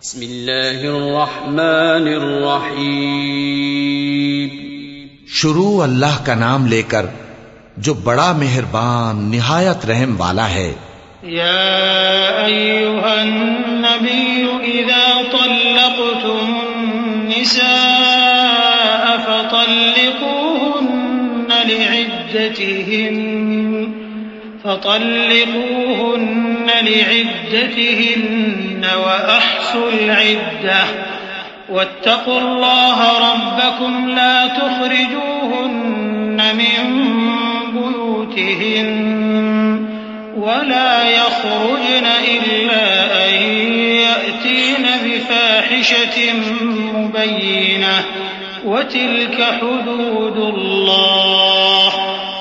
بسم اللہ الرحمن الرحیم. شروع اللہ کا نام لے کر جو بڑا مہربان نہایت رحم والا ہے. یا ایھا النبی اذا طلقتم النساء فطلقوهن لعدتهن وأحصوا العدة واتقوا الله ربكم لا تخرجوهن من بيوتهن ولا يخرجن إلا أن يأتين بفاحشة مبينة وتلك حدود الله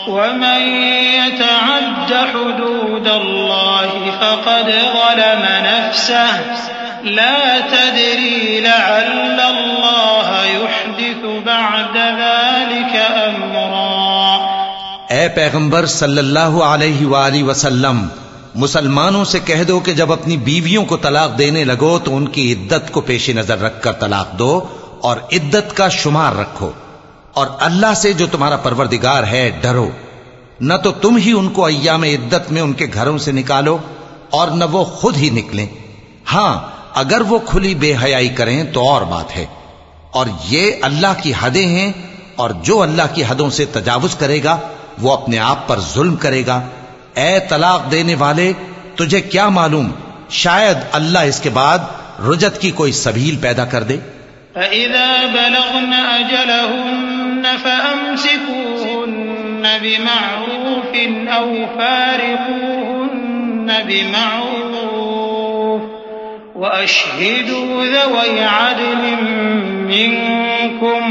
ومن يتعد حدود الله فقد ظلم نفسه لا تدري لعل الله يحدث بعد ذلك امرا. اے پیغمبر صلی اللہ علیہ وآلہ وسلم، مسلمانوں سے کہہ دو کہ جب اپنی بیویوں کو طلاق دینے لگو تو ان کی عدت کو پیش نظر رکھ کر طلاق دو اور عدت کا شمار رکھو، اور اللہ سے جو تمہارا پروردگار ہے ڈرو. نہ تو تم ہی ان کو ایام عدت میں ان کے گھروں سے نکالو اور نہ وہ خود ہی نکلیں. ہاں اگر وہ کھلی بے حیائی کریں تو اور بات ہے، اور یہ اللہ کی حدیں ہیں، اور جو اللہ کی حدوں سے تجاوز کرے گا وہ اپنے آپ پر ظلم کرے گا. اے طلاق دینے والے، تجھے کیا معلوم شاید اللہ اس کے بعد رجعت کی کوئی سبیل پیدا کر دے. فَإِذَا بَلَغْنَ أَجَلَهُنَّ فَأَمْسِكُوهُنَّ بِمَعْرُوفٍ أَوْ فَارِقُوهُنَّ بِمَعْرُوفٍ وَأَشْهِدُوا ذَوَيْ عَدْلٍ مِّنكُمْ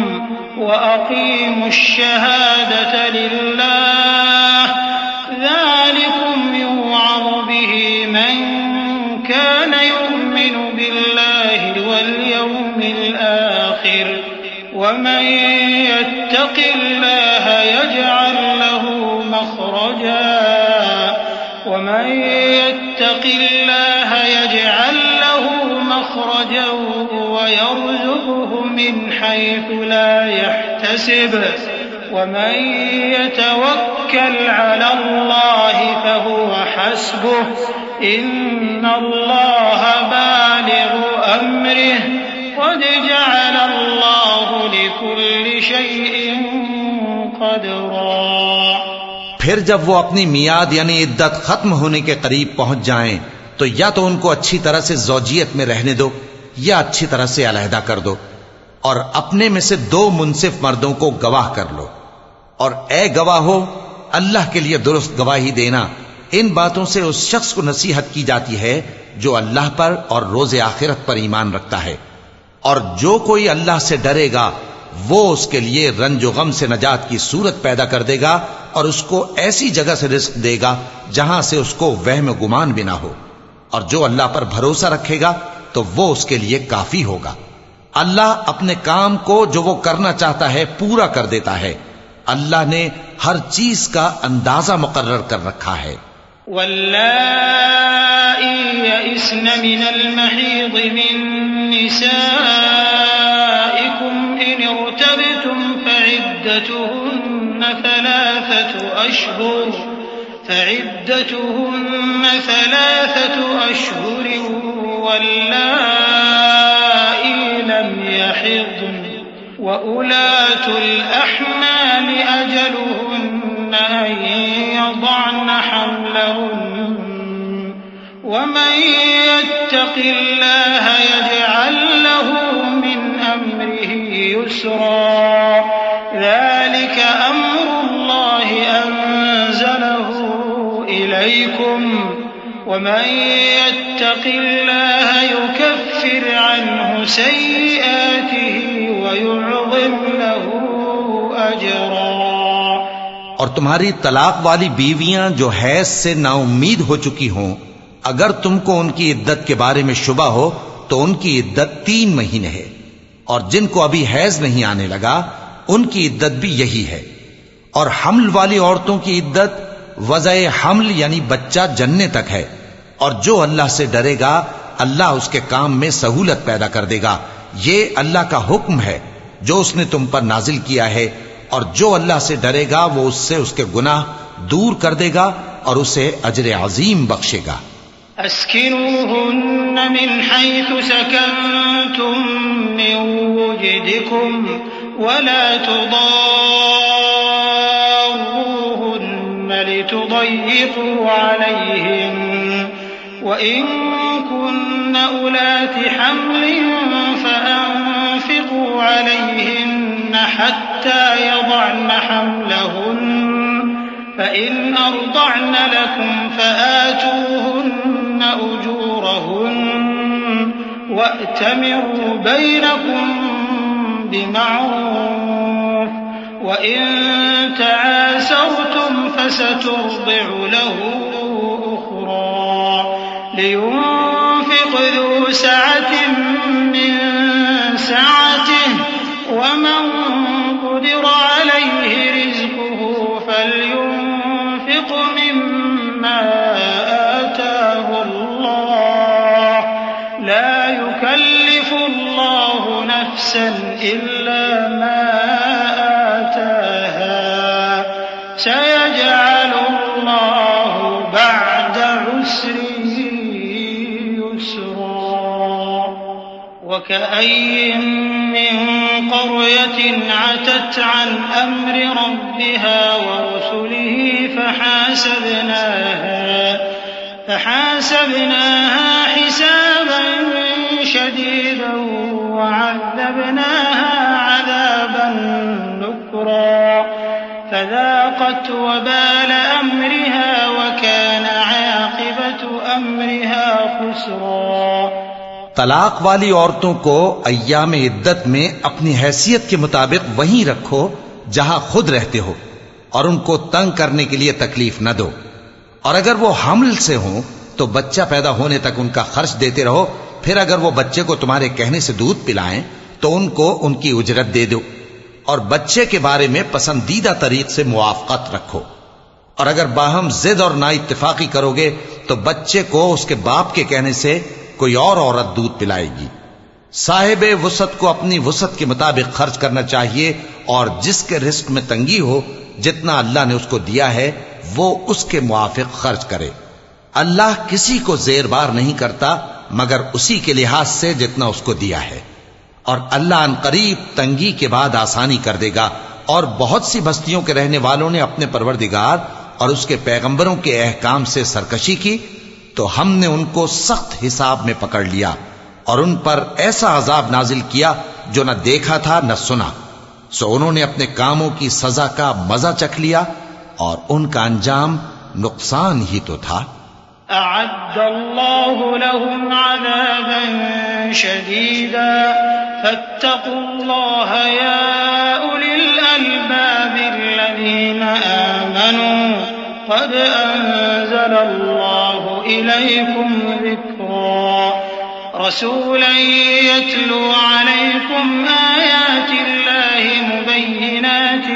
وَأَقِيمُوا الشَّهَادَةَ لِلَّهِ ذَلِكُمْ يُوعَظُ بِهِ مَن كَانَ يُؤْمِنُ بِاللَّهِ وَالْيَوْمِ الْآخِرِ وَمَن يَتَّقِ اللَّهَ يَجْعَل لَّهُ مَخْرَجًا وَيَرْزُقْهُ مِنْ حَيْثُ لَا يَحْتَسِبُ وَمَن يَتَوَكَّلْ عَلَى اللَّهِ فَهُوَ حَسْبُهُ إِنَّ اللَّهَ بَالِغُ أَمْرِهِ قَدْ جَعَلَ اللَّهُ لِكُلِّ شَيْءٍ قَدْرًا. پھر جب وہ اپنی میعاد یعنی عدت ختم ہونے کے قریب پہنچ جائیں تو یا تو ان کو اچھی طرح سے زوجیت میں رہنے دو یا اچھی طرح سے علیحدہ کر دو، اور اپنے میں سے 2 منصف مردوں کو گواہ کر لو. اور اے گواہو، اللہ کے لیے درست گواہی دینا. ان باتوں سے اس شخص کو نصیحت کی جاتی ہے جو اللہ پر اور روز آخرت پر ایمان رکھتا ہے، اور جو کوئی اللہ سے ڈرے گا وہ اس کے لیے رنج و غم سے نجات کی صورت پیدا کر دے گا اور اس کو ایسی جگہ سے رزق دے گا جہاں سے اس کو وہم و گمان بھی نہ ہو. اور جو اللہ پر بھروسہ رکھے گا تو وہ اس کے لیے کافی ہوگا. اللہ اپنے کام کو جو وہ کرنا چاہتا ہے پورا کر دیتا ہے. اللہ نے ہر چیز کا اندازہ مقرر کر رکھا ہے. واللائي يئسن من المحيض من نسائكم إن ارتبتم فعدتهن 3 أشهر واللائي لم يحضن وأولاة الأحمال أجلهن أن يضعن حملهن ومن يتق الله يجعل له من أمره يسرا. ذلك أمر الله أنزله إليكم ومن يتق الله يكفر عنه سيئاته ويعظم له أجرا. اور تمہاری طلاق والی بیویاں جو حیض سے نا امید ہو چکی ہوں، اگر تم کو ان کی عدت کے بارے میں شبہ ہو تو ان کی عدت 3 مہینے ہے، اور جن کو ابھی حیض نہیں آنے لگا ان کی عدت بھی یہی ہے. اور حمل والی عورتوں کی عدت وضع حمل یعنی بچہ جننے تک ہے. اور جو اللہ سے ڈرے گا اللہ اس کے کام میں سہولت پیدا کر دے گا. یہ اللہ کا حکم ہے جو اس نے تم پر نازل کیا ہے، اور جو اللہ سے ڈرے گا وہ اس سے اس کے گناہ دور کر دے گا اور اسے اجر عظیم بخشے گا. اسكنوهن من حيث سكنتم من وجدكم ولا تضاروهن لتضيقوا عليهن وإن كن أولات حمل فأنفقوا عليهن حتى يضعن حملهن فإن أرضعن لكم فآتوهن أجورهن وأتمروا بينكم بمعروف وإن تعاسرتم فسترضع له أخرى لينفق ذو سعة من سعته ومن قدر عليه رزقه فلينفق مما آتاه الله لا يكلف الله نفسا إلا ما آتاها سيجعل الله بعد عسر يسرا وكأي من قرية عتت عن أمر ربها ورسله فحاسبناها حسابا شديدا وعذبناها عذابا نكرا فذاقت وبال أمرها وكان عاقبة أمرها خسرا. طلاق والی عورتوں کو ایام عدت میں اپنی حیثیت کے مطابق وہیں رکھو جہاں خود رہتے ہو، اور ان کو تنگ کرنے کے لیے تکلیف نہ دو. اور اگر وہ حمل سے ہوں تو بچہ پیدا ہونے تک ان کا خرچ دیتے رہو. پھر اگر وہ بچے کو تمہارے کہنے سے دودھ پلائیں تو ان کو ان کی اجرت دے دو، اور بچے کے بارے میں پسندیدہ طریق سے موافقت رکھو. اور اگر باہم ضد اور نا اتفاقی کرو گے تو بچے کو اس کے باپ کے کہنے سے کوئی اور عورت دودھ پلائے گی. صاحب وسعت کو اپنی وسعت کے مطابق خرچ کرنا چاہیے، اور جس کے رزق میں تنگی ہو جتنا اللہ نے اس کو دیا ہے وہ اس کے موافق خرچ کرے. اللہ کسی کو زیر بار نہیں کرتا مگر اسی کے لحاظ سے جتنا اس کو دیا ہے، اور اللہ ان قریب تنگی کے بعد آسانی کر دے گا. اور بہت سی بستیوں کے رہنے والوں نے اپنے پروردگار اور اس کے پیغمبروں کے احکام سے سرکشی کی تو ہم نے ان کو سخت حساب میں پکڑ لیا اور ان پر ایسا عذاب نازل کیا جو نہ دیکھا تھا نہ سنا. سو انہوں نے اپنے کاموں کی سزا کا مزہ چکھ لیا اور ان کا انجام نقصان ہی تو تھا. أعد الله لهم عذابا شديدا فاتقوا الله يا أولي الألباب الذين آمنوا قد أنزل الله إليكم ذكرا رسولا يتلو عليكم آيات الله مبينات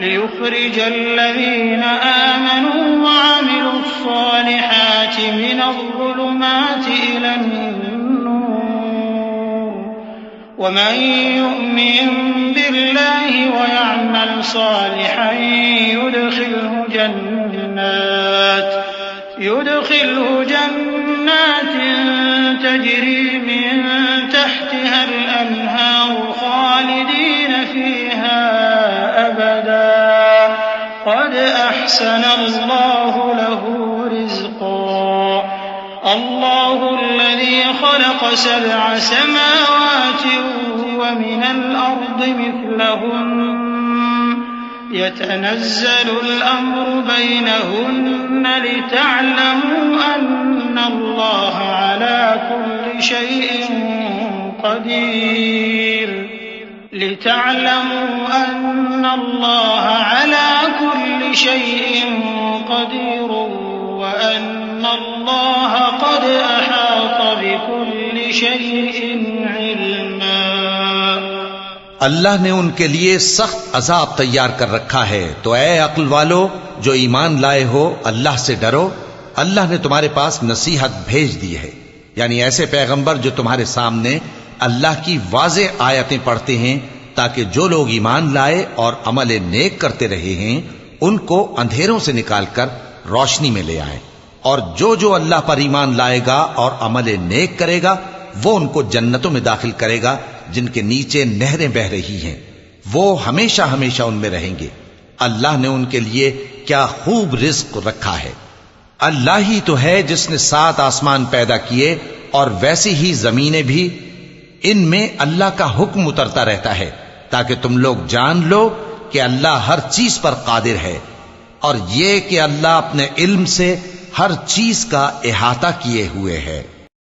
ليخرج الذين آمنوا وعملوا الصالحات من الظلمات إلى النور ومن يؤمن بالله ويعمل صالحا يدخله جنات تجري من تحتها الأنهار خالدين فيها أبدا قد أحسن الله له رزقا الله الذي خلق 7 سماوات ومن الأرض مثلهن يتنزل الأمر بينهن لتعلموا أن الله على كل شيء قدير وأن الله قد أحاط بكل شيء علما. اللہ نے ان کے لیے سخت عذاب تیار کر رکھا ہے، تو اے عقل والو جو ایمان لائے ہو اللہ سے ڈرو اللہ نے تمہارے پاس نصیحت بھیج دی ہے، یعنی ایسے پیغمبر جو تمہارے سامنے اللہ کی واضح آیتیں پڑھتے ہیں، تاکہ جو لوگ ایمان لائے اور عمل نیک کرتے رہے ہیں ان کو اندھیروں سے نکال کر روشنی میں لے آئیں، اور جو اللہ پر ایمان لائے گا اور عمل نیک کرے گا وہ ان کو جنتوں میں داخل کرے گا جن کے نیچے نہریں بہ رہی ہیں، وہ ہمیشہ ہمیشہ ان میں رہیں گے۔ اللہ نے ان کے لیے کیا خوب رزق رکھا ہے۔ اللہ ہی تو ہے جس نے 7 آسمان پیدا کیے اور ویسی ہی زمینیں بھی، ان میں اللہ کا حکم اترتا رہتا ہے تاکہ تم لوگ جان لو کہ اللہ ہر چیز پر قادر ہے، اور یہ کہ اللہ اپنے علم سے ہر چیز کا احاطہ کیے ہوئے ہے۔